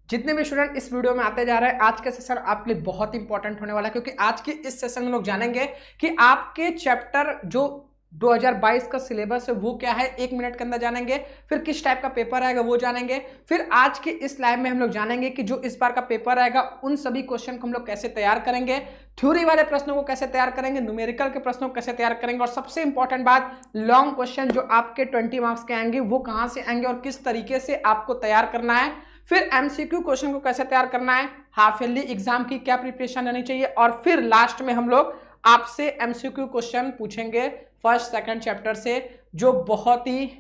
जितने भी स्टूडेंट इस वीडियो में आते जा रहे हैं, आज का सेशन आपके लिए बहुत इंपॉर्टेंट होने वाला है, क्योंकि आज के इस सेशन में लोग जानेंगे कि आपके चैप्टर जो 2022 का सिलेबस है वो क्या है, 1 मिनट के अंदर जानेंगे। फिर किस टाइप का पेपर आएगा वो जानेंगे। फिर आज के इस लाइव में हम लोग जानेंगे कि जो इस बार का पेपर आएगा उन सभी क्वेश्चन को हम लोग कैसे तैयार करेंगे, थ्योरी वाले प्रश्नों को कैसे तैयार करेंगे, न्यूमेरिकल के प्रश्नों को कैसे तैयार करेंगे, और सबसे इंपॉर्टेंट बात, लॉन्ग क्वेश्चन जो आपके 20 मार्क्स के आएंगे वो कहां से आएंगे और किस तरीके से आपको तैयार करना है। फिर एमसीक्यू क्वेश्चन को कैसे तैयार करना है, हाफ ईयरली एग्जाम की क्या प्रिपरेशन रहनी चाहिए, और फिर लास्ट में हम लोग आपसे एमसीक्यू क्वेश्चन पूछेंगे फर्स्ट सेकंड चैप्टर से, जो बहुत ही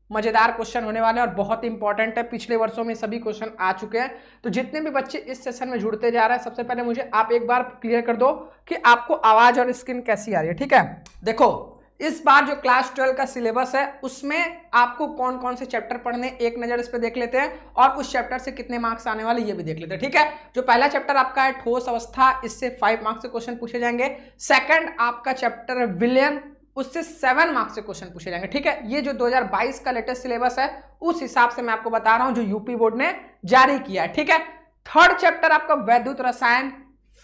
मजेदार क्वेश्चन होने वाले हैं और बहुत ही इंपॉर्टेंट है। पिछले वर्षों में सभी क्वेश्चन आ चुके हैं। तो जितने भी बच्चे इस सेशन में जुड़ते जा रहे हैं, सबसे पहले मुझे आप एक बार क्लियर कर दो कि आपको आवाज और स्क्रीन कैसी आ रही है। ठीक है, देखो इस बार जो क्लास 12 का सिलेबस है उसमें आपको कौन कौन से चैप्टर पढ़ने, एक नजर इस पे देख लेते हैं, और उस चैप्टर से कितने मार्क्स आने वाले ये भी देख लेते हैं। ठीक है, जो पहला चैप्टर आपका है ठोस अवस्था, इससे 5 मार्क्स से क्वेश्चन पूछे जाएंगे। सेकंड आपका चैप्टर है विलयन, उससे 7 मार्क्स से क्वेश्चन पूछे जाएंगे। ठीक है, ये जो 2022 का लेटेस्ट सिलेबस है उस हिसाब से मैं आपको बता रहा हूं जो यूपी बोर्ड ने जारी किया है। ठीक है, थर्ड चैप्टर आपका वैद्युत रसायन,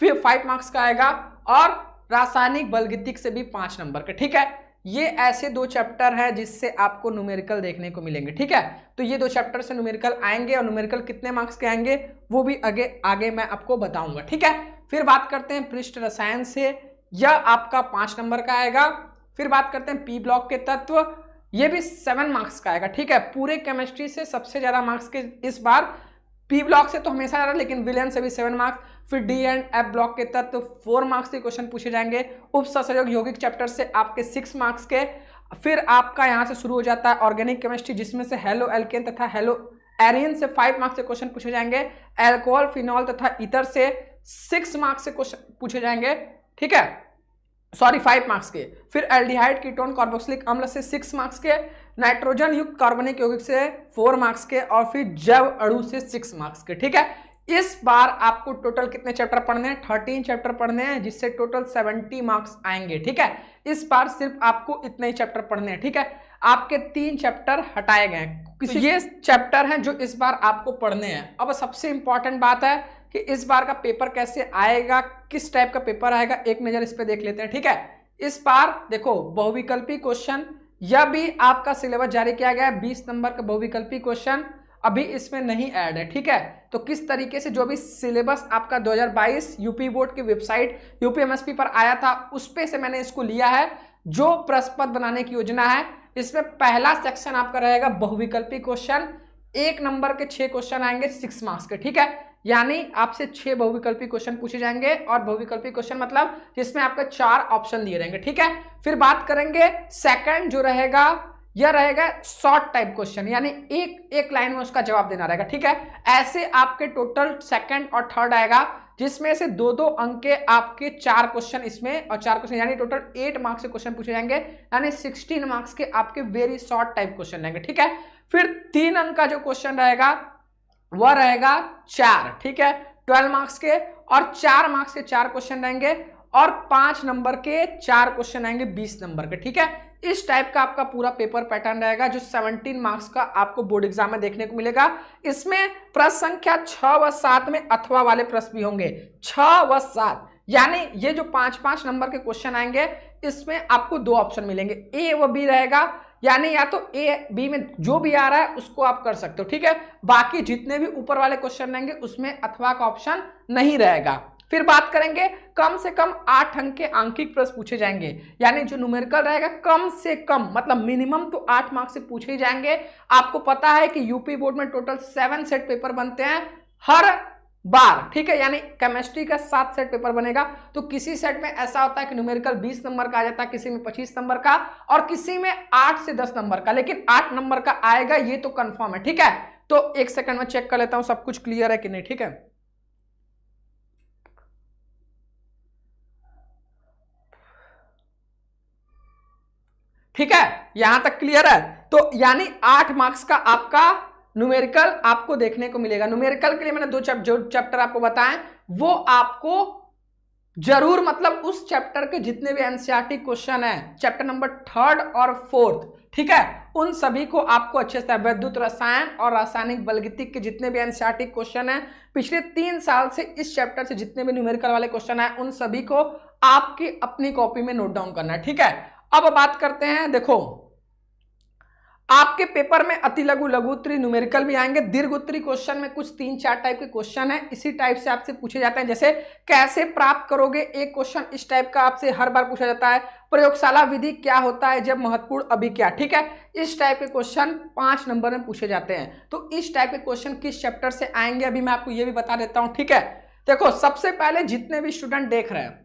फिर 5 मार्क्स का आएगा, और रासायनिक बलगतिक से भी 5 नंबर के। ठीक है, ये ऐसे 2 चैप्टर है जिससे आपको न्यूमेरिकल देखने को मिलेंगे। ठीक है, तो ये 2 चैप्टर से न्यूमेरिकल आएंगे, और न्यूमेरिकल कितने मार्क्स के आएंगे वो भी आगे मैं आपको बताऊंगा। ठीक है, फिर बात करते हैं पृष्ठ रसायन से, यह आपका 5 नंबर का आएगा। फिर बात करते हैं पी ब्लॉक के तत्व, ये भी 7 मार्क्स का आएगा। ठीक है, पूरे केमिस्ट्री से सबसे ज्यादा मार्क्स के इस बार पी ब्लॉक से तो हमेशा आ रहा है, लेकिन विलयन से भी 7 मार्क्स। फिर डी एंड एफ ब्लॉक के तत्व 4 मार्क्स के क्वेश्चन पूछे जाएंगे। उप सहसंयोजक यौगिक चैप्टर से आपके 6 मार्क्स के। फिर आपका यहां से शुरू हो जाता है ऑर्गेनिक केमिस्ट्री, जिसमें से हेलो एल्केन तथा हेलो एरियन से 5 मार्क्स के क्वेश्चन पूछे जाएंगे। एल्कोहल, फिनॉल तथा ईथर से 6 मार्क्स से क्वेश्चन पूछे जाएंगे। ठीक है, सॉरी 5 मार्क्स के। फिर एल्डिहाइड, कीटोन, कार्बोक्सिलिक अम्ल से 6 मार्क्स के। नाइट्रोजन युक्त कार्बनिक यौगिक से 4 मार्क्स के, और फिर जैव अणु से 6 मार्क्स के। ठीक है, इस बार आपको टोटल कितने चैप्टर पढ़ने हैं, 13 चैप्टर पढ़ने हैं, जिससे टोटल 70 मार्क्स आएंगे। ठीक है, इस बार सिर्फ आपको इतने ही चैप्टर पढ़ने हैं। ठीक है, आपके 3 चैप्टर हटाए गए हैं, तो ये चैप्टर हैं जो इस बार आपको पढ़ने हैं। अब सबसे इंपॉर्टेंट बात है कि इस बार का पेपर कैसे आएगा, किस टाइप का पेपर आएगा, एक नजर इस पे देख लेते हैं। ठीक है, इस बार देखो बहुविकल्पी क्वेश्चन, यह भी आपका सिलेबस जारी किया गया है। 20 नंबर का बहुविकल्पी क्वेश्चन अभी इसमें नहीं ऐड है। ठीक है, तो किस तरीके से जो भी सिलेबस आपका 2022 यूपी बोर्ड की वेबसाइट यूपीएमएसपी पर आया था उस पे से मैंने इसको लिया है। जो प्रश्न पत्र बनाने की योजना है, इसमें पहला सेक्शन आपका रहेगा बहुविकल्पी क्वेश्चन। 1 नंबर के 6 क्वेश्चन आएंगे 6 मार्क्स के। ठीक है, यानी आपसे 6 बहुविकल्पी क्वेश्चन पूछे जाएंगे, और बहुविकल्पी क्वेश्चन मतलब जिसमें आपके 4 ऑप्शन दिए रहेंगे। ठीक है, फिर बात करेंगे सेकंड जो रहेगा, यह रहेगा शॉर्ट टाइप क्वेश्चन, यानी एक लाइन में उसका जवाब देना रहेगा। ठीक है, ऐसे आपके टोटल सेकंड और थर्ड आएगा, जिसमें से 2-2 अंक के आपके 4 क्वेश्चन इसमें, और 4 क्वेश्चन यानी टोटल 8 मार्क्स के क्वेश्चन पूछे जाएंगे, यानी 16 मार्क्स के आपके वेरी शॉर्ट टाइप क्वेश्चन रहेंगे। ठीक है, फिर 3 अंक का जो क्वेश्चन रहेगा वह रहेगा 4। ठीक है, 12 मार्क्स के, और 4 मार्क्स के 4 क्वेश्चन रहेंगे, और 5 नंबर के 4 क्वेश्चन आएंगे 20 नंबर के। ठीक है, इस टाइप का आपका पूरा पेपर पैटर्न रहेगा, जो 17 मार्क्स का आपको बोर्ड एग्जाम में देखने को मिलेगा। इसमें प्रश्न संख्या 6 व 7 में अथवा वाले प्रश्न भी होंगे, 6 व 7, यानी ये जो 5-5 नंबर के क्वेश्चन आएंगे इसमें आपको 2 ऑप्शन मिलेंगे, ए व बी रहेगा, यानी या तो ए बी में जो भी आ रहा है उसको आप कर सकते हो। ठीक है, बाकी जितने भी ऊपर वाले क्वेश्चन रहेंगे उसमें अथवा का ऑप्शन नहीं रहेगा। फिर बात करेंगे कम से कम 8 अंक के आंकिक प्रश्न पूछे जाएंगे, यानी जो न्यूमेरिकल रहेगा कम से कम मतलब मिनिमम तो 8 मार्क्स से पूछे ही जाएंगे। आपको पता है कि यूपी बोर्ड में टोटल 7 सेट पेपर बनते हैं हर बार। ठीक है, यानी केमिस्ट्री का 7 सेट पेपर बनेगा, तो किसी सेट में ऐसा होता है कि न्यूमेरिकल 20 नंबर का आ जाता है, किसी में 25 नंबर का, और किसी में 8 से 10 नंबर का, लेकिन 8 नंबर का आएगा ये तो कंफर्म है। ठीक है, तो 1 सेकंड में चेक कर लेता हूं सब कुछ क्लियर है कि नहीं। ठीक है, ठीक है, यहां तक क्लियर है। तो यानी 8 मार्क्स का आपका न्यूमेरिकल आपको देखने को मिलेगा। न्यूमेरिकल के लिए मैंने जो चैप्टर आपको बताएं वो आपको जरूर, मतलब उस चैप्टर के जितने भी एनसीईआरटी क्वेश्चन है, चैप्टर नंबर 3rd और 4th, ठीक है, उन सभी को आपको अच्छे से विद्युत रसायन और रासायनिक बलगतिक के जितने भी एनसीईआरटी क्वेश्चन है पिछले 3 साल से इस चैप्टर से जितने भी न्यूमेरिकल वाले क्वेश्चन है उन सभी को आपकी अपनी कॉपी में नोट डाउन करना है। ठीक है, अब बात करते हैं, देखो आपके पेपर में अति लघु, लघु उत्तरी, न्यूमेरिकल भी आएंगे। दीर्घ उत्तरी क्वेश्चन में कुछ 3-4 टाइप के क्वेश्चन है, इसी टाइप से आपसे पूछे जाते हैं। जैसे कैसे प्राप्त करोगे, एक क्वेश्चन इस टाइप का आपसे हर बार पूछा जाता है। प्रयोगशाला विधि क्या होता है जब महत्वपूर्ण अभिक्रिया, ठीक है, इस टाइप के क्वेश्चन 5 नंबर में पूछे जाते हैं। तो इस टाइप के क्वेश्चन किस चैप्टर से आएंगे अभी मैं आपको ये भी बता देता हूं। ठीक है, देखो सबसे पहले जितने भी स्टूडेंट देख रहे हैं,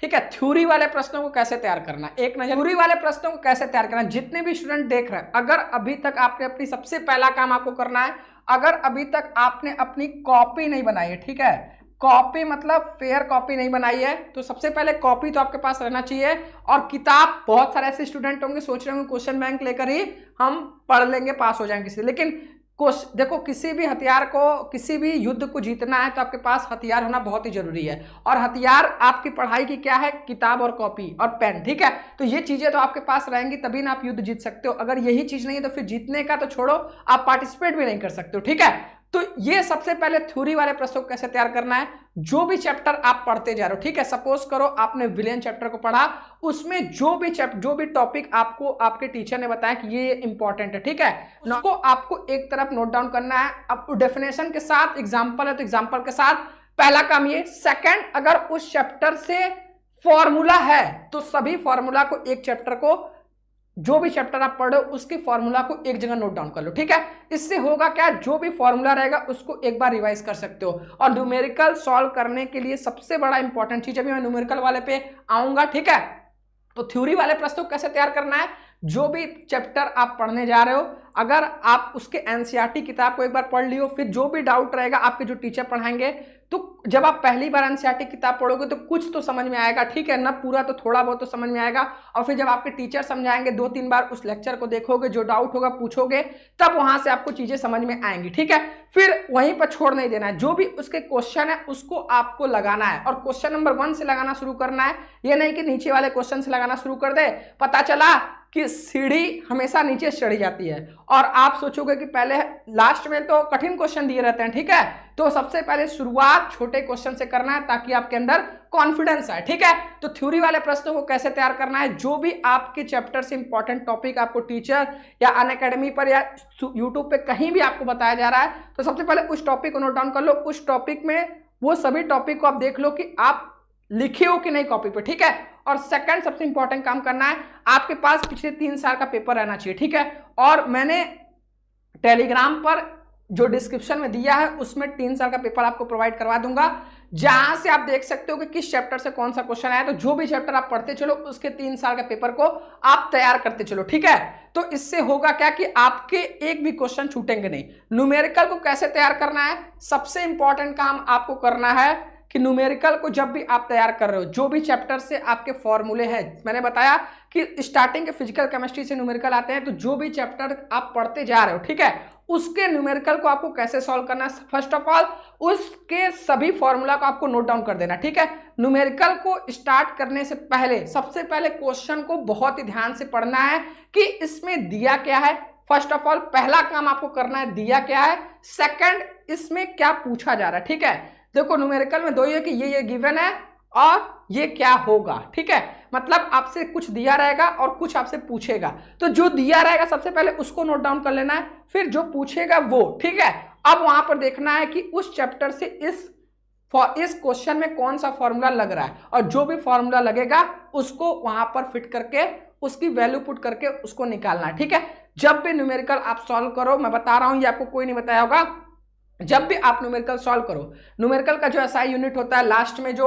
ठीक है, थ्योरी वाले प्रश्नों को कैसे तैयार करना, एक नजर थ्योरी वाले प्रश्नों को कैसे तैयार करना। जितने भी स्टूडेंट देख रहे हैं, अगर अभी तक आपने अपनी, सबसे पहला काम आपको करना है, अगर अभी तक आपने अपनी कॉपी नहीं बनाई है, ठीक है, कॉपी मतलब फेयर कॉपी नहीं बनाई है, तो सबसे पहले कॉपी तो आपके पास रहना चाहिए। और किताब, बहुत सारे ऐसे स्टूडेंट होंगे सोच रहे होंगे क्वेश्चन बैंक लेकर ही हम पढ़ लेंगे, पास हो जाएंगे, लेकिन देखो किसी भी हथियार को, किसी भी युद्ध को जीतना है तो आपके पास हथियार होना बहुत ही जरूरी है। और हथियार आपकी पढ़ाई की क्या है, किताब और कॉपी और पेन। ठीक है, तो ये चीजें तो आपके पास रहेंगी तभी ना आप युद्ध जीत सकते हो। अगर यही चीज नहीं है तो फिर जीतने का तो छोड़ो, आप पार्टिसिपेट भी नहीं कर सकते हो। ठीक है, तो ये सबसे पहले थ्योरी वाले प्रश्नों को कैसे तैयार करना है, जो भी चैप्टर आप पढ़ते जा रहे हो, ठीक है, सपोज करो आपने विलियन चैप्टर को पढ़ा, उसमें जो भी टॉपिक आपको आपके टीचर ने बताया कि ये इंपॉर्टेंट है, ठीक है, उसको आपको एक तरफ नोट डाउन करना है। अब डेफिनेशन के साथ, एग्जांपल है तो एग्जांपल के साथ, पहला काम ये। सेकंड, अगर उस चैप्टर से फॉर्मूला है तो सभी फॉर्मूला को, एक चैप्टर को, जो भी चैप्टर आप पढ़ो उसकी फॉर्मूला को एक जगह नोट डाउन कर लो। ठीक है, इससे होगा क्या, जो भी फॉर्मूला रहेगा उसको एक बार रिवाइज कर सकते हो। और न्यूमेरिकल सॉल्व करने के लिए सबसे बड़ा इंपॉर्टेंट चीज, अभी मैं न्यूमेरिकल वाले पे आऊंगा, ठीक है, तो थ्योरी वाले प्रश्न को कैसे तैयार करना है, जो भी चैप्टर आप पढ़ने जा रहे हो, अगर आप उसके एनसीईआरटी किताब को एक बार पढ़ लियो, फिर जो भी डाउट रहेगा आपके जो टीचर पढ़ाएंगे, तो जब आप पहली बार एनसीईआरटी किताब पढ़ोगे तो कुछ तो समझ में आएगा, ठीक है ना, पूरा तो थोड़ा बहुत तो समझ में आएगा। और फिर जब आपके टीचर समझाएंगे, 2-3 बार उस लेक्चर को देखोगे, जो डाउट होगा पूछोगे, तब वहां से आपको चीजें समझ में आएंगी। ठीक है, फिर वहीं पर छोड़ नहीं देना है, जो भी उसके क्वेश्चन है उसको आपको लगाना है, और क्वेश्चन नंबर 1 से लगाना शुरू करना है। ये नहीं कि नीचे वाले क्वेश्चन से लगाना शुरू कर दे, पता चला कि सीढ़ी हमेशा नीचे चढ़ी जाती है और आप सोचोगे कि पहले, लास्ट में तो कठिन क्वेश्चन दिए रहते हैं। ठीक है, तो सबसे पहले शुरुआत छोटे क्वेश्चन से करना है ताकि आपके अंदर कॉन्फिडेंस आए। ठीक है, तो थ्योरी वाले प्रश्नों को कैसे तैयार करना है, जो भी आपके चैप्टर से इंपॉर्टेंट टॉपिक आपको टीचर या अनअकैडमी पर या यूट्यूब पे कहीं भी आपको बताया जा रहा है, तो सबसे पहले उस टॉपिक को नोट डाउन कर लो। उस टॉपिक में वो सभी टॉपिक को आप देख लो कि आप लिखे हो कि नहीं कॉपी पे। ठीक है, और सेकंड सबसे इंपॉर्टेंट काम करना है, आपके पास पिछले 3 साल का पेपर रहना चाहिए। ठीक है, और मैंने टेलीग्राम पर जो डिस्क्रिप्शन में दिया है उसमें 3 साल का पेपर आपको प्रोवाइड करवा दूंगा, जहां से आप देख सकते हो कि किस चैप्टर से कौन सा क्वेश्चन आया। तो जो भी चैप्टर आप पढ़ते चलो उसके 3 साल का पेपर को आप तैयार करते चलो। ठीक है, तो इससे होगा क्या कि आपके एक भी क्वेश्चन छूटेंगे नहीं। न्यूमेरिकल को कैसे तैयार करना है, सबसे इंपॉर्टेंट काम आपको करना है कि न्यूमेरिकल को जब भी आप तैयार कर रहे हो, जो भी चैप्टर से आपके फॉर्मूले हैं, मैंने बताया कि स्टार्टिंग के फिजिकल केमिस्ट्री से न्यूमेरिकल आते हैं, तो जो भी चैप्टर आप पढ़ते जा रहे हो, ठीक है, उसके न्यूमेरिकल को आपको कैसे सॉल्व करना है, फर्स्ट ऑफ ऑल उसके सभी फॉर्मूला को आपको नोट डाउन कर देना। ठीक है, न्यूमेरिकल को स्टार्ट करने से पहले सबसे पहले क्वेश्चन को बहुत ही ध्यान से पढ़ना है कि इसमें दिया क्या है। फर्स्ट ऑफ ऑल पहला काम आपको करना है, दिया क्या है, सेकंड इसमें क्या पूछा जा रहा है। ठीक है, देखो न्यूमेरिकल में 2 ही है कि ये गिवन है और ये क्या होगा। ठीक है, मतलब आपसे कुछ दिया रहेगा और कुछ आपसे पूछेगा, तो जो दिया रहेगा सबसे पहले उसको नोट डाउन कर लेना है, फिर जो पूछेगा वो। ठीक है, अब वहां पर देखना है कि उस चैप्टर से इस क्वेश्चन में कौन सा फॉर्मूला लग रहा है, और जो भी फॉर्मूला लगेगा उसको वहां पर फिट करके उसकी वैल्यू पुट करके उसको निकालना है। ठीक है, जब भी न्यूमेरिकल आप सॉल्व करो, मैं बता रहा हूं, ये आपको कोई नहीं बताया होगा, जब भी आप न्यूमेरिकल सॉल्व करो, न्यूमेरिकल का जो एसआई यूनिट होता है लास्ट में जो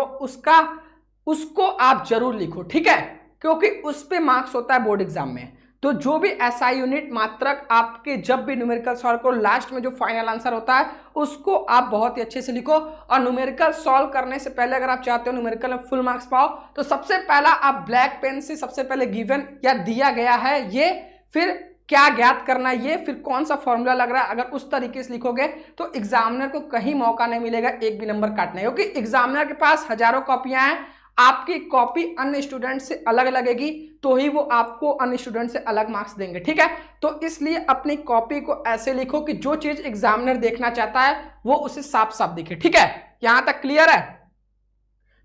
उसको आप जरूर लिखो। ठीक है, क्योंकि उस पे मार्क्स होता है बोर्ड एग्जाम में। तो जो भी एसआई यूनिट मात्रक आपके जब भी न्यूमेरिकल सॉल्व करो, लास्ट में जो फाइनल आंसर होता है उसको आप बहुत ही अच्छे से लिखो। और न्यूमेरिकल सॉल्व करने से पहले अगर आप चाहते हो न्यूमेरिकल में फुल मार्क्स पाओ, तो सबसे पहला आप ब्लैक पेन से सबसे पहले गिवन या दिया गया है ये, फिर क्या ज्ञात करना है ये, फिर कौन सा फॉर्मूला लग रहा है, अगर उस तरीके से लिखोगे तो एग्जामिनर को कहीं मौका नहीं मिलेगा एक भी नंबर काटने, क्योंकि एग्जामिनर के पास हजारों कॉपियां हैं, आपकी कॉपी अन्य स्टूडेंट से अलग लगेगी तो ही वो आपको अन्य स्टूडेंट से अलग मार्क्स देंगे, ठीक है। तो इसलिए अपनी कॉपी को ऐसे लिखो कि जो चीज एग्जामिनर देखना चाहता है वो उसे साफ साफ दिखे, ठीक है। यहां तक क्लियर है।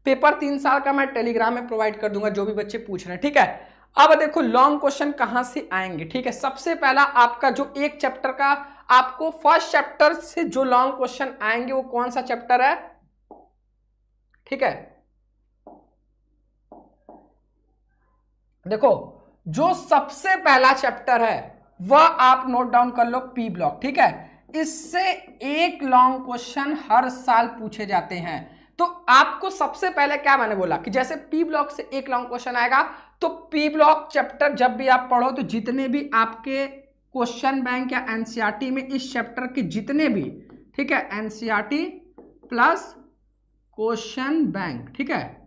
पेपर 3 साल का मैं टेलीग्राम में प्रोवाइड कर दूंगा जो भी बच्चे पूछ रहे हैं, ठीक है। अब देखो लॉन्ग क्वेश्चन कहां से आएंगे, ठीक है। सबसे पहला आपका जो एक चैप्टर का आपको फर्स्ट चैप्टर से जो लॉन्ग क्वेश्चन आएंगे वो कौन सा चैप्टर है, ठीक है। देखो जो सबसे पहला चैप्टर है वह आप नोट डाउन कर लो, पी ब्लॉक, ठीक है। इससे एक लॉन्ग क्वेश्चन हर साल पूछे जाते हैं। तो आपको सबसे पहले क्या मैंने बोला कि जैसे पी ब्लॉक से एक लॉन्ग क्वेश्चन आएगा तो पी ब्लॉक चैप्टर जब भी आप पढ़ो तो जितने भी आपके क्वेश्चन बैंक या एनसीईआरटी में इस चैप्टर के जितने भी, ठीक है, एनसीईआरटी प्लस क्वेश्चन बैंक, ठीक है,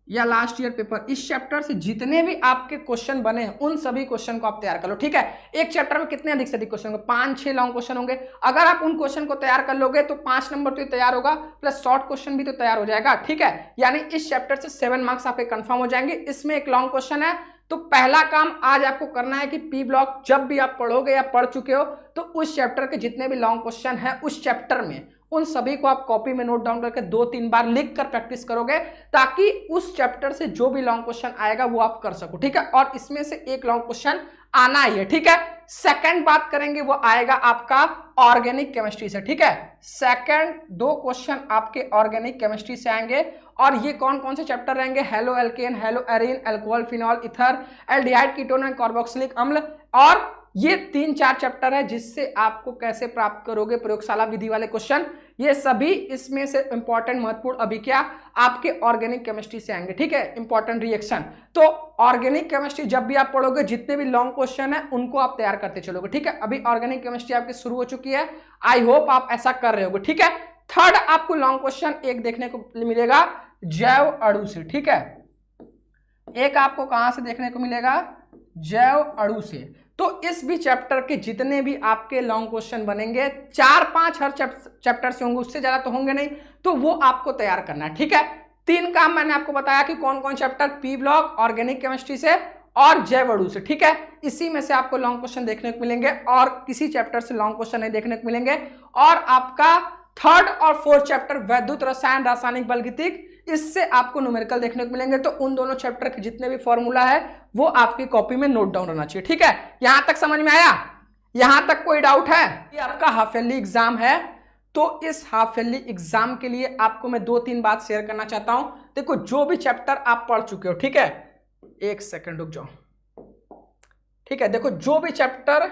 या लास्ट ईयर पेपर, इस चैप्टर से जितने भी आपके क्वेश्चन बने हैं उन सभी क्वेश्चन को आप तैयार कर लो, ठीक है। एक चैप्टर में कितने अधिक से अधिक क्वेश्चन होंगे, 5-6 लॉन्ग क्वेश्चन होंगे। अगर आप उन क्वेश्चन को तैयार कर लोगे तो 5 नंबर तो तैयार होगा प्लस शॉर्ट क्वेश्चन भी तो तैयार हो जाएगा, ठीक है। यानी इस चैप्टर से 7 मार्क्स आपके कंफर्म हो जाएंगे। इसमें एक लॉन्ग क्वेश्चन है। तो पहला काम आज आपको करना है कि पी ब्लॉक जब भी आप पढ़ोगे या पढ़ चुके हो तो उस चैप्टर के जितने भी लॉन्ग क्वेश्चन है उस चैप्टर में उन सभी को आप कॉपी में नोट डाउन करके 2-3 बार लिख कर प्रैक्टिस करोगे ताकि उस चैप्टर से जो भी लॉन्ग क्वेश्चन आएगा वो आप कर सको, ठीक है। और इसमें से एक लॉन्ग क्वेश्चन आना ही है, ठीक है। सेकंड बात करेंगे वो आएगा आपका ऑर्गेनिक केमिस्ट्री से, ठीक है। सेकंड 2 क्वेश्चन आपके ऑर्गेनिक केमिस्ट्री से आएंगे और ये कौन कौन से चैप्टर रहेंगे, halo alkane, hello arene, alcohol, phenol, ether, aldehyde, ketone and carboxylic अम्ल। और ये 3-4 चैप्टर है जिससे आपको कैसे प्राप्त करोगे प्रयोगशाला विधि वाले क्वेश्चन, ये सभी इसमें से इंपॉर्टेंट महत्वपूर्ण अभी क्या आपके ऑर्गेनिक केमिस्ट्री से आएंगे, ठीक है। Important reaction. तो ऑर्गेनिक केमिस्ट्री जब भी आप पढ़ोगे जितने भी लॉन्ग क्वेश्चन है उनको आप तैयार करते चलोगे, ठीक है। अभी ऑर्गेनिक केमिस्ट्री आपकी शुरू हो चुकी है, आई होप आप ऐसा कर रहे होगे, ठीक है। थर्ड आपको लॉन्ग क्वेश्चन एक देखने को मिलेगा जैव अणु से, ठीक है। एक आपको कहां से देखने को मिलेगा, जैव अणु से। तो इस भी चैप्टर के जितने भी आपके लॉन्ग क्वेश्चन बनेंगे 4-5 हर चैप्टर से होंगे, उससे ज्यादा तो होंगे नहीं, तो वो आपको तैयार करना है, ठीक है। 3 काम मैंने आपको बताया कि कौन कौन chapter, P block, organic chemistry से और जैव अणु से, ठीक है। इसी में से आपको लॉन्ग क्वेश्चन देखने को मिलेंगे और किसी चैप्टर से लॉन्ग क्वेश्चन नहीं देखने को मिलेंगे। और आपका थर्ड और फोर्थ चैप्टर वैद्युत रसायन, रासायनिक बलगतिक, इससे आपको न्यूमेरिकल देखने को मिलेंगे। तो उन दोनों चैप्टर के जितने भी फॉर्मूला है वो आपकी कॉपी में नोट डाउन होना चाहिए, ठीक है। यहां तक समझ में आया? यहां तक कोई डाउट है? ये आपका हाफ ईयरली एग्जाम है, तो इस हाफ ईयरली एग्जाम के लिए आपको मैं 2-3 बात शेयर करना चाहता हूं। देखो जो भी चैप्टर आप पढ़ चुके हो, ठीक है, एक सेकंड रुक जाओ, ठीक है। देखो जो भी चैप्टर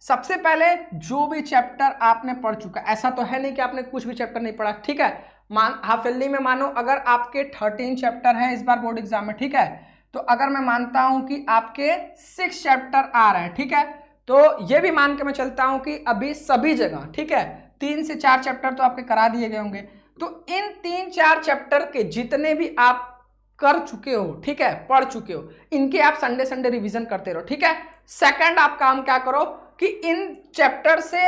सबसे पहले जो भी चैप्टर आपने पढ़ चुका, ऐसा तो है नहीं कि आपने कुछ भी चैप्टर नहीं पढ़ा, ठीक है। हाफ ईयरली में मानो अगर आपके 13 चैप्टर हैं इस बार बोर्ड एग्जाम में, ठीक है, तो अगर मैं मानता हूं कि आपके 6 चैप्टर आ रहे हैं, ठीक है, तो ये भी मान के मैं चलता हूं कि अभी सभी जगह, ठीक है, 3 से 4 चैप्टर तो आपके करा दिए गए होंगे। तो इन 3-4 चैप्टर के जितने भी आप कर चुके हो, ठीक है, पढ़ चुके हो, इनके आप संडे रिवीजन करते रहो, ठीक है। सेकंड आप काम क्या करो कि इन चैप्टर से,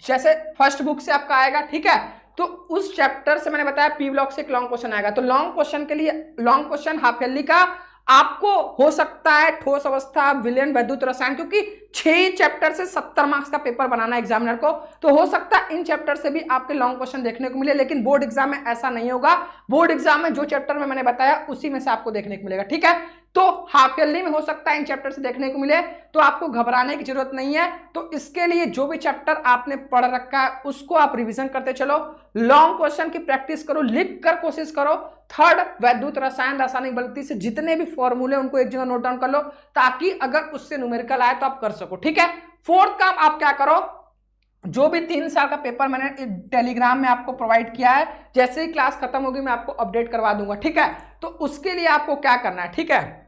जैसे फर्स्ट बुक से आपका आएगा, ठीक है, तो उस चैप्टर से मैंने बताया पी ब्लॉक से एक लॉन्ग क्वेश्चन आएगा। तो लॉन्ग क्वेश्चन के लिए लॉन्ग क्वेश्चन हाफ ईयरली का आपको हो सकता है ठोस अवस्था, विलयन, वैद्युत रसायन, क्योंकि 6 चैप्टर से 70 मार्क्स का पेपर बनाना है एग्जामिनर को, तो हो सकता है इन चैप्टर से भी आपके लॉन्ग क्वेश्चन देखने को मिले। लेकिन बोर्ड एग्जाम में ऐसा नहीं होगा। बोर्ड एग्जाम में जो चैप्टर में मैंने बताया उसी में से आपको देखने को मिलेगा, ठीक है। तो हाफ ईयरली में हो सकता है इन चैप्टर से देखने को मिले, तो आपको घबराने की जरूरत नहीं है। तो इसके लिए जो भी चैप्टर आपने पढ़ रखा है उसको आप रिवीजन करते चलो, लॉन्ग क्वेश्चन की प्रैक्टिस करो, लिख कर कोशिश करो। थर्ड वैद्युत रसायन, रासायनिक बलगतिक से जितने भी फॉर्मूले उनको एक जगह नोट डाउन कर लो ताकि अगर उससे न्यूमेरिकल आए तो आप कर सको, ठीक है। फोर्थ काम आप क्या करो, जो भी 3 साल का पेपर मैंने टेलीग्राम में आपको प्रोवाइड किया है, जैसे ही क्लास खत्म होगी मैं आपको अपडेट करवा दूंगा, ठीक है। तो उसके लिए आपको क्या करना है, ठीक है,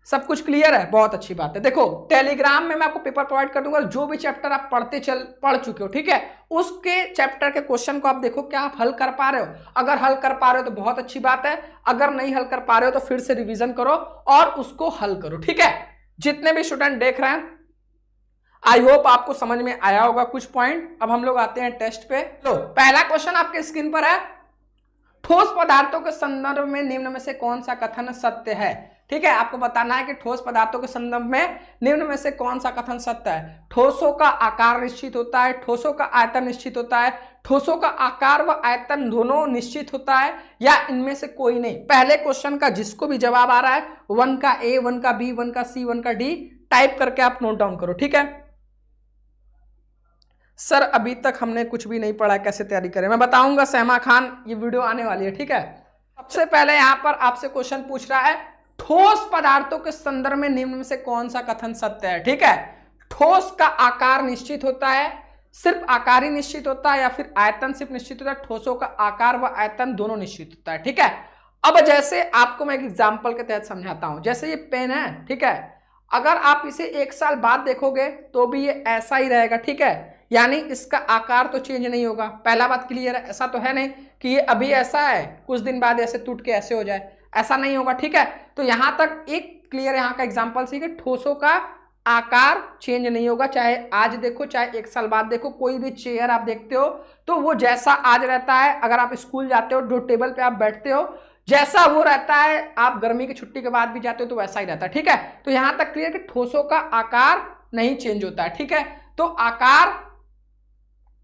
सब कुछ क्लियर है, बहुत अच्छी बात है। देखो टेलीग्राम में मैं आपको पेपर प्रोवाइड कर दूंगा, जो भी चैप्टर आप पढ़ चुके हो, ठीक है, उसके चैप्टर के क्वेश्चन को आप देखो क्या आप हल कर पा रहे हो। अगर हल कर पा रहे हो तो बहुत अच्छी बात है, अगर नहीं हल कर पा रहे हो तो फिर से रिवीजन करो और उसको हल करो, ठीक है। जितने भी स्टूडेंट देख रहे हैं आई होप आपको समझ में आया होगा कुछ पॉइंट। अब हम लोग आते हैं टेस्ट पे। लो पहला क्वेश्चन आपके स्क्रीन पर है, ठोस पदार्थों के संदर्भ में निम्न में से कौन सा कथन सत्य है। ठीक है, आपको बताना है कि ठोस पदार्थों के संदर्भ में निम्न में से कौन सा कथन सत्य है। ठोसों का आकार निश्चित होता है, ठोसों का आयतन निश्चित होता है, ठोसों का आकार व आयतन दोनों निश्चित होता है, या इनमें से कोई नहीं। पहले क्वेश्चन का जिसको भी जवाब आ रहा है 1 का ए, 1 का बी, 1 का सी, 1 का डी टाइप करके आप नोट डाउन करो। ठीक है सर, अभी तक हमने कुछ भी नहीं पढ़ा, कैसे तैयारी करें मैं बताऊंगा सहमा खान, ये वीडियो आने वाली है। ठीक है, सबसे पहले यहां पर आपसे क्वेश्चन पूछ रहा है ठोस पदार्थों के संदर्भ में निम्न में से कौन सा कथन सत्य है। ठीक है, ठोस का आकार निश्चित होता है, सिर्फ आकार ही निश्चित होता है, या फिर आयतन सिर्फ निश्चित होता है। ठोसों का आकार व आयतन दोनों निश्चित होता है। ठीक है, अब जैसे आपको मैं एक एग्जांपल के तहत समझाता हूं। जैसे ये पेन है, ठीक है, अगर आप इसे 1 साल बाद देखोगे तो भी ये ऐसा ही रहेगा। ठीक है, यानी इसका आकार तो चेंज नहीं होगा। पहला बात क्लियर है, ऐसा तो है नहीं कि ये अभी ऐसा है कुछ दिन बाद ऐसे टूट के ऐसे हो जाए, ऐसा नहीं होगा। ठीक है, तो यहां तक एक क्लियर, यहां का एग्जांपल सी कि ठोसों का आकार चेंज नहीं होगा, चाहे आज देखो चाहे 1 साल बाद देखो। कोई भी चेयर आप देखते हो तो वो जैसा आज रहता है, अगर आप स्कूल जाते हो जो टेबल पे आप बैठते हो जैसा वो रहता है, आप गर्मी की छुट्टी के बाद भी जाते हो तो वैसा ही रहता है। ठीक है, तो यहां तक क्लियर कि ठोसों का आकार नहीं चेंज होता है। ठीक है, तो आकार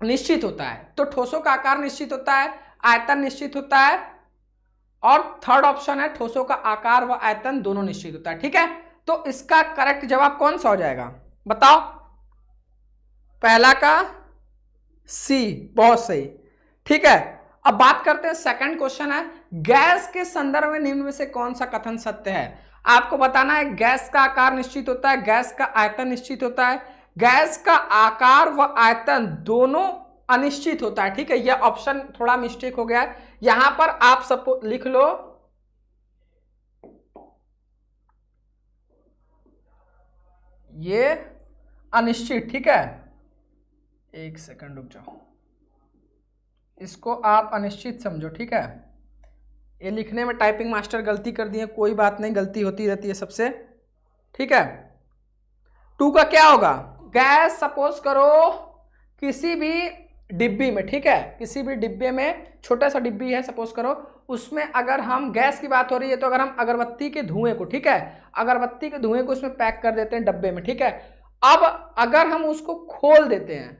निश्चित होता है, तो ठोसों का आकार निश्चित होता है, आयतन निश्चित होता है, और थर्ड ऑप्शन है ठोसों का आकार व आयतन दोनों निश्चित होता है। ठीक है, तो इसका करेक्ट जवाब कौन सा हो जाएगा बताओ? पहला का सी, बहुत सही। ठीक है, अब बात करते हैं सेकंड क्वेश्चन है, गैस के संदर्भ में निम्न में से कौन सा कथन सत्य है। आपको बताना है गैस का आकार निश्चित होता है, गैस का आयतन निश्चित होता है, गैस का आकार व आयतन दोनों अनिश्चित होता है। ठीक है, यह ऑप्शन थोड़ा मिस्टेक हो गया है, यहां पर आप सब लिख लो ये अनिश्चित। ठीक है, एक सेकंड रुक जाओ, इसको आप अनिश्चित समझो। ठीक है, ये लिखने में टाइपिंग मास्टर गलती कर दिए, कोई बात नहीं, गलती होती रहती है सबसे। ठीक है, 2 का क्या होगा, गैस सपोज करो किसी भी डिब्बी में, ठीक है, किसी भी डिब्बे में छोटा सा डिब्बी है सपोज करो, उसमें अगर हम गैस की बात हो रही है तो अगर हम अगरबत्ती के धुएं को, ठीक है, अगरबत्ती के धुएं को उसमें पैक कर देते हैं डब्बे में। ठीक है, अब अगर हम उसको खोल देते हैं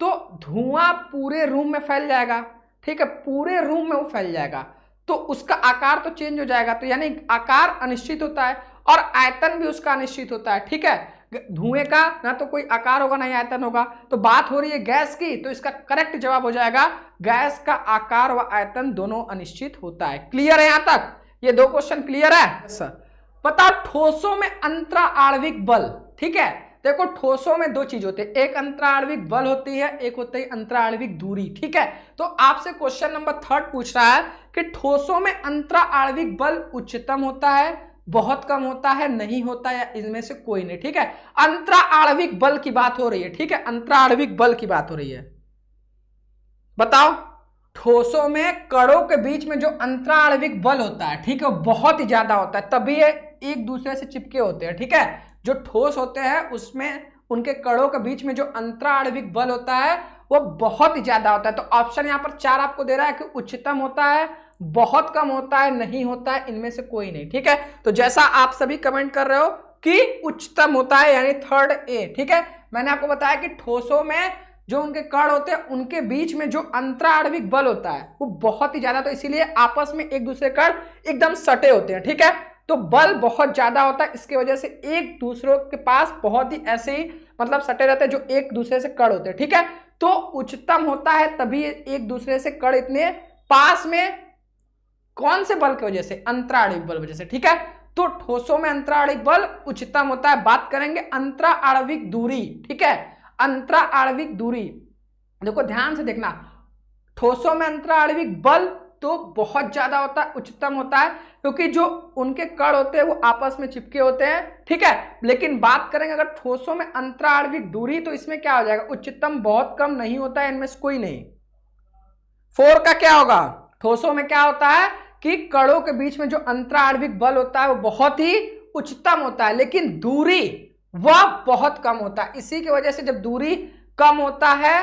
तो धुआं पूरे रूम में फैल जाएगा। ठीक है, पूरे रूम में वो फैल जाएगा, तो उसका आकार तो चेंज हो जाएगा, तो यानी आकार अनिश्चित होता है और आयतन भी उसका अनिश्चित होता है। ठीक है, धुएं का ना तो कोई आकार होगा ना ही आयतन होगा, तो बात हो रही है गैस की, तो इसका करेक्ट जवाब हो जाएगा गैस का आकार व आयतन दोनों अनिश्चित होता है। क्लियर है यहां तक? ये 2 क्वेश्चन क्लियर है सर? बताओ ठोसों में अंतरा आणविक बल। ठीक है, देखो ठोसों में 2 चीज होती है, एक अंतरा आणविक बल होती है, एक होती है अंतरा आणविक दूरी। ठीक है, तो आपसे क्वेश्चन नंबर 3 पूछ रहा है कि ठोसों में अंतरा आणविक बल उच्चतम होता है, बहुत कम होता है, नहीं होता, या इनमें से कोई नहीं। ठीक है, अंतरा आणविक बल की बात हो रही है। ठीक है, अंतरा आणविक बल की बात हो रही है। बताओ ठोसों में कणों के बीच में जो अंतरा आणविक बल होता है, ठीक है, बहुत ही ज्यादा होता है, तभी ये एक दूसरे से चिपके होते हैं। ठीक है, जो ठोस होते हैं उसमें उनके कणों के बीच में जो अंतरा आणविक बल होता है वो बहुत ही ज्यादा होता है। तो ऑप्शन यहां पर 4 आपको दे रहा है कि उच्चतम होता है, बहुत कम होता है, नहीं होता है, इनमें से कोई नहीं। ठीक है, तो जैसा आप सभी कमेंट कर रहे हो कि उच्चतम होता है, यानी थर्ड ए। ठीक है, मैंने आपको बताया कि ठोसों में जो उनके कण होते हैं उनके बीच में जो अंतरा आणविक बल होता है वो बहुत ही ज्यादा, तो इसीलिए आपस में एक दूसरे कण एकदम सटे होते हैं। ठीक है, तो बल बहुत ज्यादा होता है, इसकी वजह से एक दूसरे के पास बहुत ही ऐसे ही मतलब सटे रहते हैं जो एक दूसरे से कण होते हैं। ठीक है, तो उच्चतम होता है तभी एक दूसरे से कण इतने पास में, कौन से बल की वजह से? अंतरा आणविक बल वजह से। ठीक है, तो ठोसों में अंतरा आणविक बल उच्चतम होता है। बात करेंगे अंतरा आणविक दूरी। ठीक है, अंतरा आणविक दूरी, देखो ध्यान से देखना, ठोसों में अंतरा आणविक बल तो बहुत ज्यादा होता है, उच्चतम होता है, क्योंकि जो उनके कण होते हैं वो आपस में चिपके होते हैं। ठीक है, लेकिन बात करेंगे अगर ठोसों में अंतरा आणविक दूरी, तो इसमें क्या हो जाएगा? उच्चतम, बहुत कम, नहीं होता है, इनमें से कोई नहीं। 4 का क्या होगा? ठोसों में क्या होता है कि कणों के बीच में जो अंतरा आणविक बल होता है वो बहुत ही उच्चतम होता है, लेकिन दूरी वह बहुत कम होता है। इसी की वजह से जब दूरी कम होता है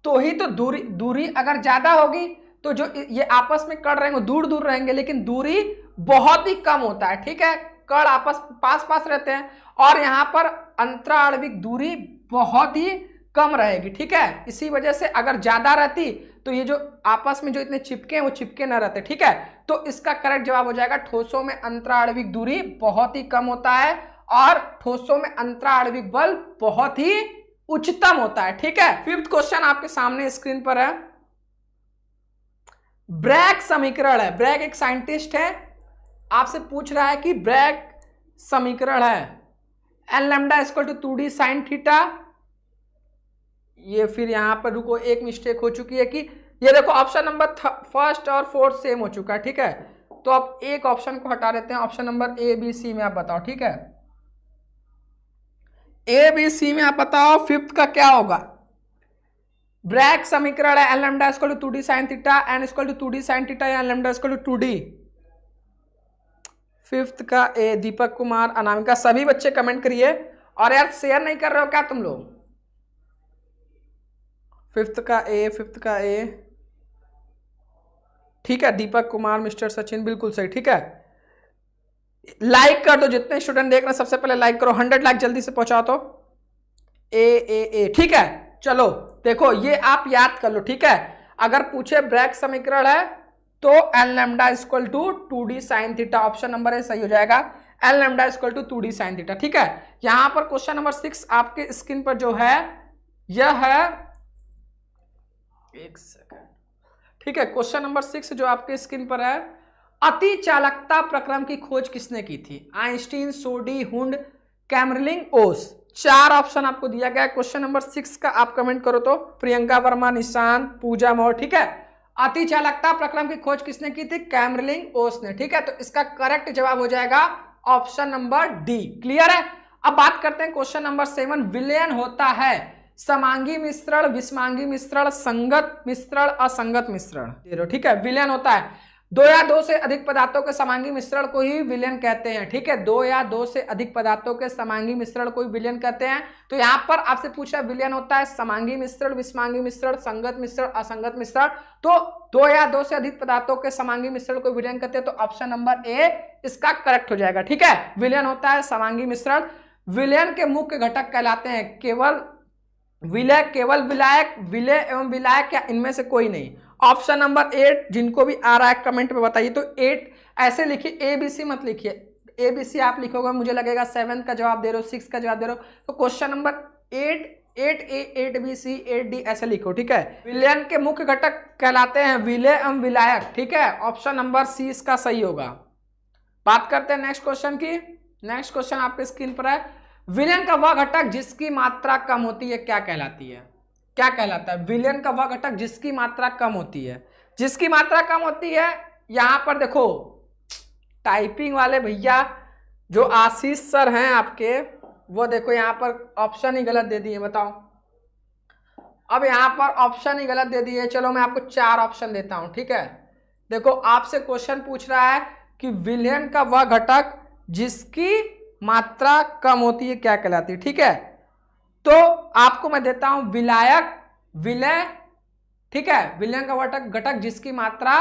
तो ही तो दूरी अगर ज्यादा होगी तो जो ये आपस में कण रहेंगे दूर दूर रहेंगे, लेकिन दूरी बहुत ही कम होता है। ठीक है, कण आपस पास पास रहते हैं और यहां पर अंतराणविक दूरी बहुत ही कम रहेगी। ठीक है, इसी वजह से अगर ज्यादा रहती तो ये जो आपस में जो इतने चिपके हैं वो चिपके ना रहते। ठीक है, तो इसका करेक्ट जवाब हो जाएगा ठोसों में अंतराणविक दूरी बहुत ही कम होता है और ठोसों में अंतराणविक बल बहुत ही उच्चतम होता है। ठीक है, फिफ्थ क्वेश्चन आपके सामने स्क्रीन पर है। ब्रैग समीकरण है। ब्रैग एक साइंटिस्ट है, आपसे पूछ रहा है कि ब्रैग समीकरण है n lambda equal to 2d sine theta. ये फिर यहां पर रुको, एक मिस्टेक हो चुकी है कि ये देखो ऑप्शन नंबर फर्स्ट और फोर्थ सेम हो चुका है। ठीक है, तो अब एक ऑप्शन को हटा देते हैं, option number A B C में आप बताओ। ठीक है, ए बी सी में आप बताओ फिफ्थ का क्या होगा। ब्रैग समीकरण है n lambda equal to 2d sine theta, n equal to 2d sine theta या n lambda equal to 2d। Fifth का ए। दीपक कुमार, अनामिका, सभी बच्चे कमेंट करिए। और यार शेयर नहीं कर रहे हो क्या तुम लोग? फिफ्थ का ए, फिफ्थ का ए। ठीक है, दीपक कुमार, मिस्टर सचिन, बिल्कुल सही। ठीक है, लाइक कर दो, जितने स्टूडेंट देख रहे हैं सबसे पहले लाइक करो। 100 लाइक जल्दी से पहुंचाओ तो। ए। ठीक है, चलो देखो ये आप याद कर लो। ठीक है, अगर पूछे ब्रैग समीकरण है तो n lambda equal to 2d sine theta, option number A सही हो जाएगा। N lambda equal to 2d sine theta. ठीक है, यहां पर क्वेश्चन नंबर 6 आपके स्क्रीन पर जो है यह है, एक सेकंड। ठीक है, क्वेश्चन नंबर 6 जो आपके स्क्रीन पर है, अति चालकता प्रक्रम की खोज किसने की थी? आइंस्टीन, सोडी, हुंड, कैमरलिंग, ओस। 4 ऑप्शन आपको दिया गया है। क्वेश्चन नंबर 6 का आप कमेंट करो तो। प्रियंका वर्मा, निशांत, पूजा मौर्य। ठीक है, अति चालकता प्रक्रम की खोज किसने की थी? कैमरलिंग, ओस ने। ठीक है, तो इसका करेक्ट जवाब हो जाएगा ऑप्शन नंबर डी। क्लियर है? अब बात करते हैं क्वेश्चन नंबर 7। विलयन होता है समांगी मिश्रण, विषमांगी मिश्रण, संगत मिश्रण, असंगत मिश्रण। ठीक है, विलयन होता है 2 या 2 से अधिक पदार्थों के समांगी मिश्रण को ही विलयन कहते हैं। ठीक है, 2 या 2 से अधिक पदार्थों के समांगी मिश्रण को ही विलयन कहते हैं। तो यहां पर आपसे पूछा विलयन होता है समांगी मिश्रण, विषमांगी मिश्रण, संगत मिश्रण, असंगत मिश्रण। तो 2 या 2 से अधिक पदार्थों के समांगी मिश्रण को विलयन कहते हैं, तो ऑप्शन नंबर ए इसका करेक्ट हो जाएगा। ठीक है, विलयन होता है समांगी मिश्रण। विलयन के मुख्य घटक कहलाते हैं केवल विलय, केवल विलायक, विलय एवं विलायक, या इनमें से कोई नहीं। ऑप्शन नंबर 8 जिनको भी आ रहा है कमेंट में बताइए। तो 8 ऐसे लिखिए, ए बी सी मत लिखिए। ए बी सी आप लिखोगे मुझे लगेगा 7 का जवाब दे रहे हो, 6 का जवाब दे रहे हो। तो क्वेश्चन नंबर 8 ए, 8 बी, सी, 8 डी ऐसे लिखो। ठीक है, विलयन के मुख्य घटक कहलाते हैं विलय एवं विलायक। ठीक है, ऑप्शन नंबर सी इसका सही होगा। बात करते हैं नेक्स्ट क्वेश्चन की। नेक्स्ट क्वेश्चन आपके स्क्रीन पर है, विलयन का वह घटक जिसकी मात्रा कम होती है क्या कहलाती है? क्या कहलाता है? विलयन का वह घटक जिसकी मात्रा कम होती है। जिसकी मात्रा कम होती है, यहां पर देखो टाइपिंग वाले भैया जो आशीष सर हैं आपके, वो देखो यहां पर ऑप्शन ही गलत दे दिए। बताओ, अब यहां पर ऑप्शन ही गलत दे दिए। चलो मैं आपको 4 ऑप्शन देता हूं। ठीक है, देखो आपसे क्वेश्चन पूछ रहा है कि विलयन का वह घटक जिसकी मात्रा कम होती है क्या कहलाती है। ठीक है, तो आपको मैं देता हूं विलायक, विलय। ठीक है, विलयन का घटक जिसकी मात्रा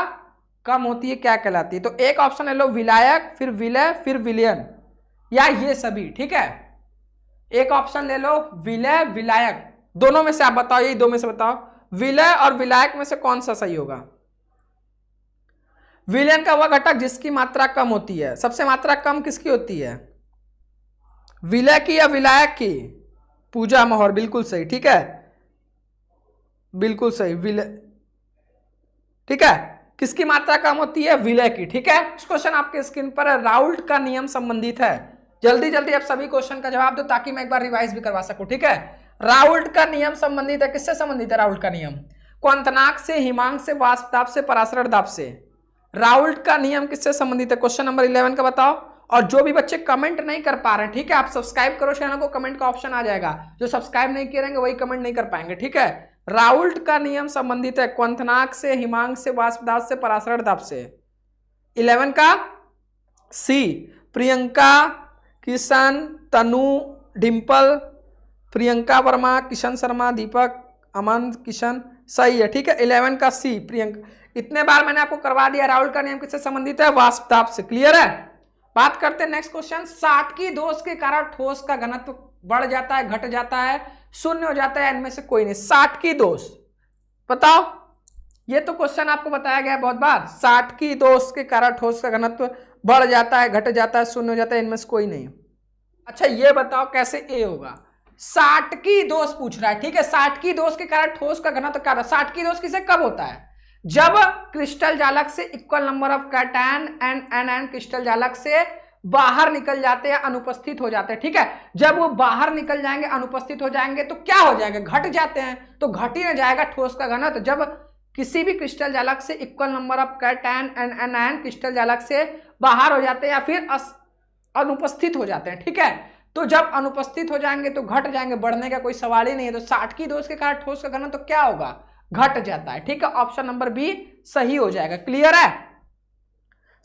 कम होती है क्या कहलाती है। तो एक ऑप्शन ले लो विलायक, फिर विलय, फिर विलयन, या ये सभी। ठीक है, एक ऑप्शन ले लो विलय, विलायक, दोनों में से आप बताओ, यही 2 में से बताओ विलय और विलायक में से कौन सा सही होगा। विलयन का वह घटक जिसकी मात्रा कम होती है। सबसे मात्रा कम किसकी होती है, विलय की या विलायक की? पूजा मोहर, बिल्कुल सही। ठीक है, बिल्कुल सही, विलय। ठीक है, किसकी मात्रा कम होती है? विलय की। ठीक है, इस क्वेश्चन आपके स्क्रीन पर है, राउल्ट का नियम संबंधित है। जल्दी जल्दी आप सभी क्वेश्चन का जवाब दो ताकि मैं एक बार रिवाइज भी करवा सकूं। ठीक है, राउल्ट का नियम संबंधित है, किससे संबंधित है राउल्ट का नियम? क्वथनांक से, हिमांक से, वाष्प दाब से, परासरण दाब से। राउल्ट का नियम किससे संबंधित है? क्वेश्चन नंबर 11 का बताओ। और जो भी बच्चे कमेंट नहीं कर पा रहे हैं, ठीक है, आप सब्सक्राइब करो चैनल को, कमेंट का ऑप्शन आ जाएगा। जो सब्सक्राइब नहीं करेंगे वही कमेंट नहीं कर पाएंगे। ठीक है, राउल्ट का नियम संबंधित है क्वथनांक से, हिमांक से, वाष्प दाब से, परासरण दाब से। 11 का सी। प्रियंका, किशन, तनु, डिम्पल, प्रियंका वर्मा, किशन शर्मा, दीपक, अमन, किशन, सही है। ठीक है, 11 का सी प्रियंका। इतने बार मैंने आपको करवा दिया। राहुल का नियम किससे संबंधित है? वाष्पताप से। क्लियर है? बात करते हैं नेक्स्ट क्वेश्चन। साटकी दोष के कारण ठोस का घनत्व बढ़ जाता है, घट जाता है, शून्य हो जाता है, इनमें से कोई नहीं। साटकी दोष बताओ। ये तो क्वेश्चन आपको बताया गया है बहुत बार। साटकी दोष के कारण ठोस का घनत्व बढ़ जाता है, घट जाता है, शून्य हो जाता है, इनमें से कोई नहीं। अच्छा ये बताओ कैसे ए होगा? साटकी दोष पूछ रहा है। ठीक है, साटकी दोष के कारण ठोस का घनत्व क्या होता है? साटकी दोष किसे कब होता है? जब क्रिस्टल जालक से equal number of cation and anion crystal जालक से बाहर निकल जाते हैं, अनुपस्थित हो जाते हैं। ठीक है, जब वो बाहर निकल जाएंगे, अनुपस्थित हो जाएंगे, तो क्या हो जाएगा? घट जाते हैं। तो घट ही न जाएगा ठोस का घनत्व जब किसी भी क्रिस्टल जालक से equal number of cation and anion crystal जालक से बाहर हो जाते हैं या फिर अनुपस्थित हो जाते हैं। ठीक है, तो जब अनुपस्थित हो जाएंगे तो घट जाएंगे, बढ़ने का कोई सवाल ही नहीं है। तो साटकी दोष के कारण ठोस का घनत्व तो क्या होगा? घट जाता है। ठीक है, ऑप्शन नंबर बी सही हो जाएगा। क्लियर है?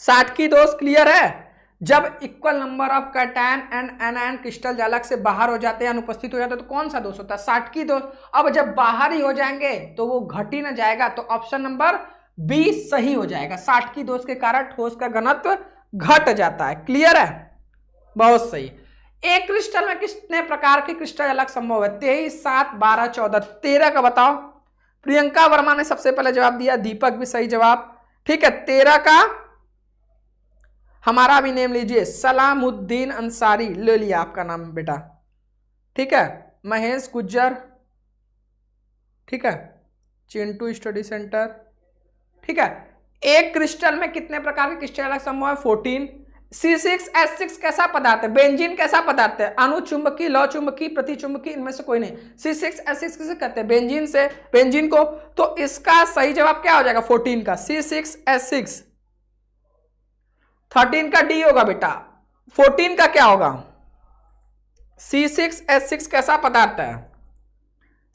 साटकी दोष क्लियर है? जब equal number of cation and anion crystal जालक से बाहर हो जाते हैं, अनुपस्थित हो जाते हैं, तो कौन सा दोष होता है? साटकी दोष। अब जब बाहर ही हो जाएंगे तो वो घट ही ना जाएगा, तो ऑप्शन नंबर बी सही हो जाएगा। साटकी दोष के कारण ठोस का घनत्व घट जाता है। क्लियर है? बहुत सही। एक क्रिस्टल में कितने प्रकार के क्रिस्टल जालक संभव है? 23, 7, 12, 14। 13 का बताओ। प्रियंका वर्मा ने सबसे पहले जवाब दिया, दीपक भी सही जवाब। ठीक है, 13 का हमारा भी नेम लीजिए, सलामुद्दीन अंसारी। ले लिया आपका नाम बेटा। ठीक है, महेश गुज्जर। ठीक है, चिंटू स्टडी सेंटर। ठीक है, एक क्रिस्टल में कितने प्रकार के क्रिस्टल जालक संभव है? 14। C6H6 कैसा पदार्थ है? बेंजीन कैसा पदार्थ है? अनुचुंबकी, लौचुंबकी, प्रतिचुंबकी, इनमें से कोई नहीं। C6H6 किसे कहते हैं? बेंजीन से, बेंजीन को। तो इसका सही जवाब क्या हो जाएगा? 14 का C6H6। 13 का डी होगा बेटा। 14 का क्या होगा? C6H6 कैसा पदार्थ है?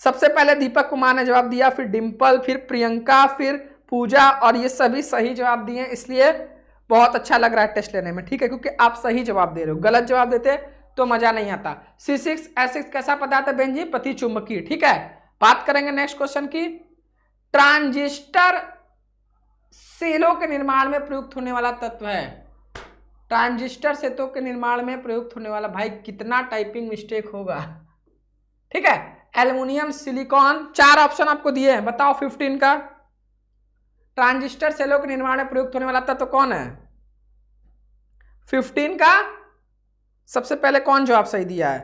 सबसे पहले दीपक कुमार ने जवाब दिया, फिर डिंपल, फिर प्रियंका, फिर पूजा, और ये सभी सही जवाब दिए, इसलिए बहुत अच्छा लग रहा है टेस्ट लेने में। ठीक है, क्योंकि आप सही जवाब दे रहे हो। गलत जवाब देते तो मजा नहीं आता। C6H6 कैसा पदार्थ है? बेंजीन, प्रतिचुंबकी। ठीक है, बात करेंगे नेक्स्ट क्वेश्चन की। ट्रांजिस्टर सेलों के निर्माण में प्रयुक्त होने वाला तत्व है। ट्रांजिस्टर सेतों के निर्माण में प्रयुक्त होने वाला, भाई कितना टाइपिंग मिस्टेक होगा। ठीक है, एल्युमिनियम, सिलिकॉन। 4 ऑप्शन आपको दिए हैं, बताओ 15 का। ट्रांजिस्टर सेलों के निर्माण में प्रयुक्त होने वाला तत्व कौन है? 15 का सबसे पहले कौन जवाब सही दिया है?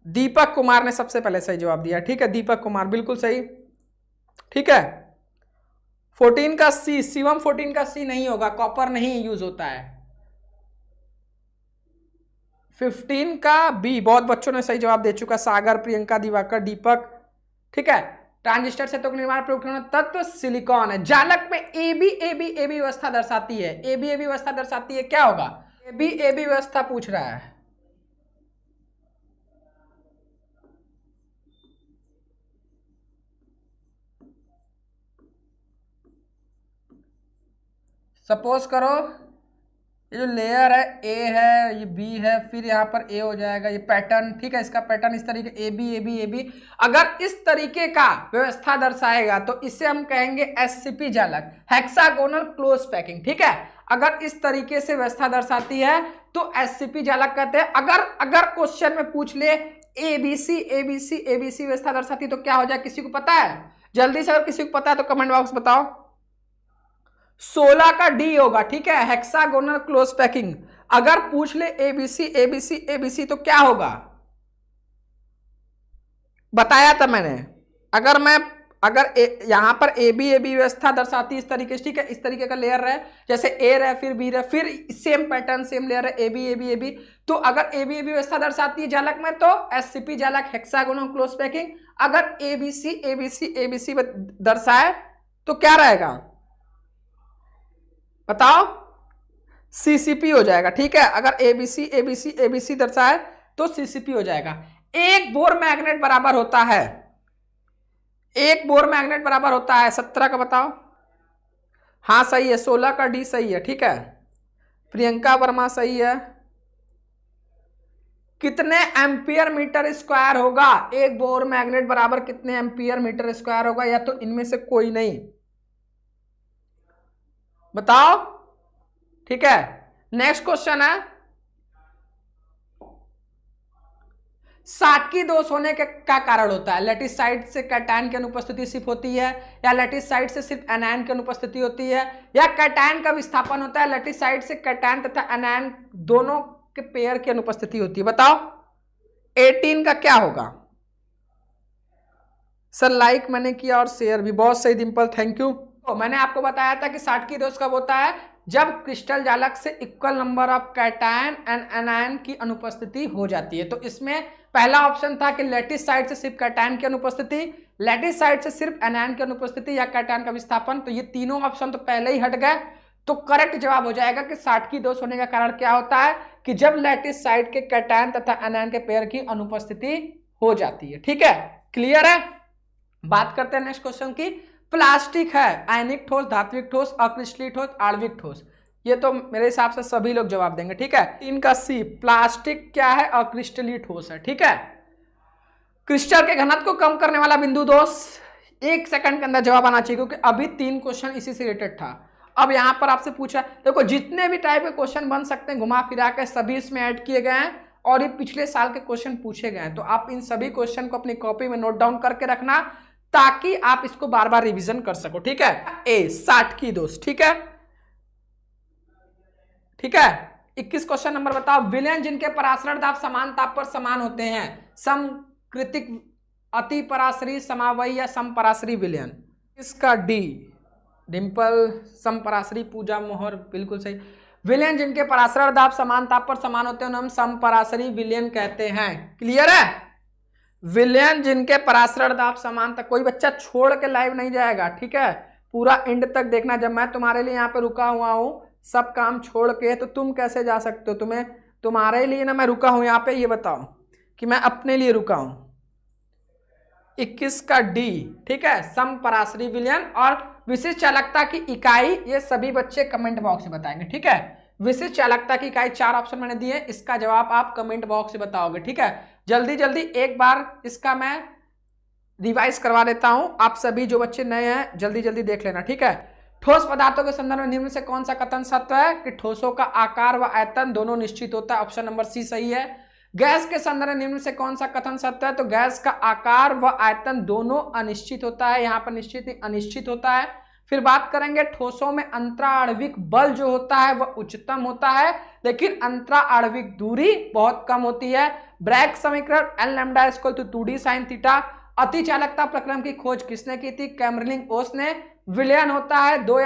दीपक कुमार ने सबसे पहले सही जवाब दिया। ठीक है, दीपक कुमार बिल्कुल सही। ठीक है, 14 का सी, शिवम 14 का सी नहीं होगा, कॉपर नहीं यूज होता है। 15 का बी, बहुत बच्चों ने सही जवाब दे चुका, सागर, प्रियंका, दिवाकर, दीपक। ठीक है, ट्रांजिस्टर से तो निर्माण प्रयुक्त होने तत्व सिलिकॉन है। जालक में एबी व्यवस्था दर्शाती है। एबी व्यवस्था दर्शाती है, क्या होगा? एबी व्यवस्था पूछ रहा है। सपोज करो ये जो लेयर है ए है, ये बी है, फिर यहाँ पर ए हो जाएगा, ये पैटर्न। ठीक है, इसका पैटर्न इस तरीके ए बी। अगर इस तरीके का व्यवस्था दर्शाएगा तो इसे हम कहेंगे एससीपी जालक, हेक्सागोनल क्लोज पैकिंग। ठीक है, अगर इस तरीके से व्यवस्था दर्शाती है तो एससीपी जालक कहते हैं। अगर क्वेश्चन में पूछ ले एबीसी व्यवस्था दर्शाती तो क्या हो जाए? किसी को पता है? जल्दी से अगर किसी को पता है तो कमेंट बॉक्स बताओ। 16 का डी होगा। ठीक है, हेक्सागोनल क्लोज पैकिंग। अगर पूछ ले एबीसी तो क्या होगा? बताया था मैंने। अगर यहां पर एबी व्यवस्था दर्शाती इस तरीके से। ठीक है, इस तरीके का लेयर है, जैसे ए रहे, फिर बी रहे, फिर सेम पैटर्न, सेम लेयर है, एबी। तो अगर एबी व्यवस्था दर्शाती है जालक में तो एससीपी जालक, हेक्सागोनल क्लोज पैकिंग। अगर एबीसी दर्शाए तो क्या रहेगा? बताओ। सीसीपी हो जाएगा। ठीक है, अगर एबीसी दर्शाए तो सीसीपी हो जाएगा। एक बोर मैग्नेट बराबर होता है, 17 का बताओ। हाँ सही है, 16 का डी सही है। ठीक है, प्रियंका वर्मा सही है, कितने एम्पियर मीटर स्क्वायर होगा? एक बोर मैग्नेट बराबर कितने एम्पियर मीटर स्क्वायर होगा? या तो इनमें से कोई नहीं, बताओ। ठीक है, नेक्स्ट क्वेश्चन है, साटकी दोष होने के क्या कारण होता है? लैटिस साइड से कैटायन की अनुपस्थिति सिर्फ होती है, या लैटिस साइड से सिर्फ एनायन की अनुपस्थिति होती है, या कैटायन का विस्थापन होता है? लैटिस साइड से कैटायन तथा एनायन दोनों के पेयर की अनुपस्थिति होती है। बताओ 18 का क्या होगा? सर लाइक मैंने किया और शेयर भी, बहुत सही डिंपल, थैंक यू। तो मैंने आपको बताया था कि साटकी दोष कब होता है? जब क्रिस्टल जालक से equal number of cation and anion की अनुपस्थिति हो जाती है। तो इसमें पहला ऑप्शन था कि लैटिस साइड से सिर्फ कैटायन की अनुपस्थिति, लैटिस साइड से सिर्फ एनायन की अनुपस्थिति, या कैटायन का विस्थापन। तो ये तीनों ऑप्शन तो पहले ही हट गए। तो करेक्ट जवाब हो जाएगा कि साटकी दोष होने का कारण क्या होता है कि जब लैटिस साइड के कैटायन तथा एनायन के पेयर की अनुपस्थिति हो जाती है। ठीक है, क्लियर है? बात करते हैं नेक्स्ट क्वेश्चन की। प्लास्टिक है आयनिक ठोस, धात्विक ठोस, अक्रिस्टलीय ठोस, आणविक ठोस। ये तो मेरे हिसाब से सभी लोग जवाब देंगे। ठीक है, 3 का सी, प्लास्टिक क्या है? अक्रिस्टलीय ठोस है। ठीक है, क्रिस्टल के घनत्व को कम करने वाला बिंदु दोष। 1 सेकंड के अंदर जवाब आना चाहिए, क्योंकि अभी 3 क्वेश्चन इसी से रिलेटेड था। अब यहां पर आपसे पूछा, देखो जितने भी टाइप के क्वेश्चन बन सकते हैं घुमा फिरा के सभी इसमें ऐड किए गए हैं, और ये पिछले साल के क्वेश्चन पूछे गए हैं। तो आप इन सभी क्वेश्चन को अपनी कॉपी में नोट डाउन करके रखना, ताकि आप इसको बार बार रिवीजन कर सको। ठीक है, ए साटकी दोष। ठीक है, ठीक है। 21 क्वेश्चन नंबर बताओ। विलयन जिनके परासरण दाब समान ताप पर समान होते हैं, समकृतिक, अति परासरी, समावयी या समपरासरी विलयन। इसका डी डिंपल, समपरासरी, पूजा मोहर, बिल्कुल सही। विलयन जिनके परासरण दाब समान ताप पर समान होते हैं हम समपरासरी विलयन कहते हैं। क्लियर है? विलयन जिनके परासरण दाब समान तक, कोई बच्चा छोड़ के लाइव नहीं जाएगा। ठीक है, पूरा एंड तक देखना। जब मैं तुम्हारे लिए यहाँ पे रुका हुआ हूँ सब काम छोड़ के, तो तुम कैसे जा सकते हो? तुम्हारे लिए ना मैं रुका हूं यहाँ पे, ये बताओ कि मैं अपने लिए रुका हूं। 21 का डी। ठीक है, समपरासरी विलयन और विशिष्ट चालकता की इकाई, ये सभी बच्चे कमेंट बॉक्स में बताएंगे। ठीक है, विशिष्ट चालकता की इकाई 4 ऑप्शन मैंने दिए, इसका जवाब आप कमेंट बॉक्स में बताओगे। ठीक है, जल्दी जल्दी एक बार इसका मैं रिवाइज करवा देता हूं। आप सभी जो बच्चे नए हैं जल्दी जल्दी देख लेना। ठीक है, ठोस पदार्थों के संदर्भ में निम्न से कौन सा कथन सत्य है कि ठोसों का आकार व आयतन दोनों निश्चित होता है? ऑप्शन नंबर सी सही है। गैस के संदर्भ में निम्न से कौन सा कथन सत्य है? तो गैस का आकार व आयतन दोनों अनिश्चित होता है। यहाँ पर निश्चित अनिश्चित होता है। फिर बात करेंगे ठोसों में अंतराणविक बल जो होता है वह उच्चतम होता है, लेकिन अंतराणविक दूरी बहुत कम होती है। ब्रैग समीकरण L lambda equal to 2d sin theta. अति चालकता प्रक्रम की खोज किसने की थी? कैमरलिंग ओस ने। विलयन होता है 2